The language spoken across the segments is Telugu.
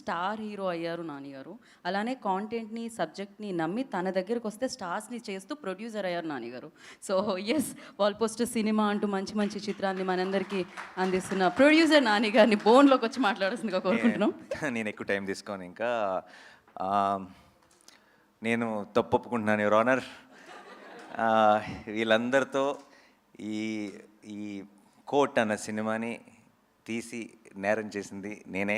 స్టార్ హీరో అయ్యారు నాని గారు. అలానే కాంటెంట్‌ని, సబ్జెక్ట్‌ని నమ్మి తన దగ్గరికి వస్తే స్టార్స్‌ని చేస్తూ ప్రొడ్యూసర్ అయ్యారు నాని గారు. సో యెస్, వాల్పోస్ట్ సినిమా అంటూ మంచి మంచి చిత్రాన్ని మనందరికీ అందిస్తున్న ప్రొడ్యూసర్ నాని గారిని బోన్‌లోకి వచ్చి మాట్లాడాల్సిందిగా కోరుకుంటున్నాం. నేను ఎక్కువ టైం తీసుకోను ఇంకా. నేను తప్పు ఒప్పుకుంటున్నాను యువర్ ఆనర్. వీళ్ళందరితో ఈ ఈ కోర్ట్ అన్న సినిమాని తీసి నేరం చేసింది నేనే.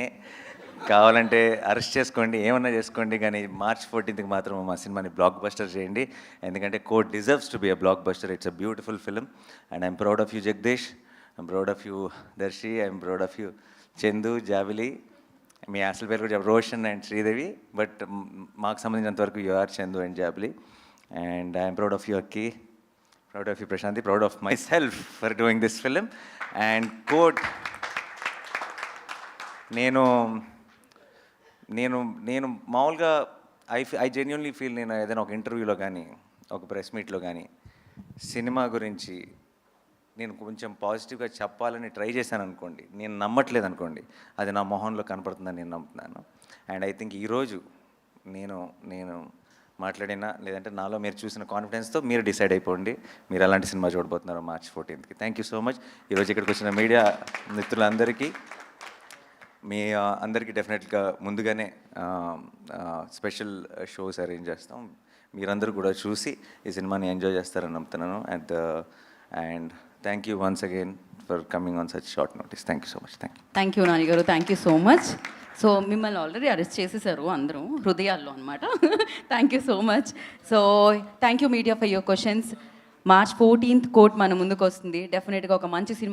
కావాలంటే అరెస్ట్ చేసుకోండి, ఏమన్నా చేసుకోండి, కానీ మార్చ్ 14th మాత్రం మా సినిమాని బ్లాక్ బస్టర్ చేయండి. ఎందుకంటే court deserves to be a blockbuster. It's a beautiful film and I'm proud of you Jagadish, I'm proud of you Darshi, I'm proud of you Chandu, Jabili. మీ అసలు పేరు కూడా రోషన్ అండ్ శ్రీదేవి, బట్ మాకు సంబంధించినంతవరకు you are Chandu and Jabili. And I'm proud of you Akki, proud of you Prashanti, proud of myself for doing this film. And Court నేను నేను నేను మామూలుగా ఐ జెన్యున్లీ ఫీల్, నేను ఏదైనా ఒక ఇంటర్వ్యూలో కానీ ఒక ప్రెస్ మీట్లో కానీ సినిమా గురించి నేను కొంచెం పాజిటివ్గా చెప్పాలని ట్రై చేశాను అనుకోండి, నేను నమ్మట్లేదు అనుకోండి, అది నా మొహంలో కనపడుతుందని నేను నమ్ముతున్నాను. అండ్ ఐ థింక్ ఈరోజు నేను మాట్లాడినా లేదంటే నాలో మీరు చూసిన కాన్ఫిడెన్స్తో మీరు డిసైడ్ అయిపోండి మీరు ఎలాంటి సినిమా చూడబోతున్నారో March 14th. Thank you so much. ఈరోజు ఇక్కడికి వచ్చిన మీడియా మిత్రులందరికీ, మీ అందరికీ డెఫినెట్గా ముందుగానే స్పెషల్ షోస్ అరేంజ్ చేస్తాం. మీరందరూ కూడా చూసి ఈ సినిమాని ఎంజాయ్ చేస్తారని నమ్ముతున్నాను. And thank you once again for coming on such short notice. Thank you so much. Thank you Nani garu, thank you so much. So మిమ్మల్ని ఆల్రెడీ అరెస్ట్ చేసేసారు అందరూ హృదయాల్లో అనమాట. Thank you so much. So thank you media for your questions. March 14th Court మన ముందుకు వస్తుంది. డెఫినెట్గా ఒక మంచి సినిమా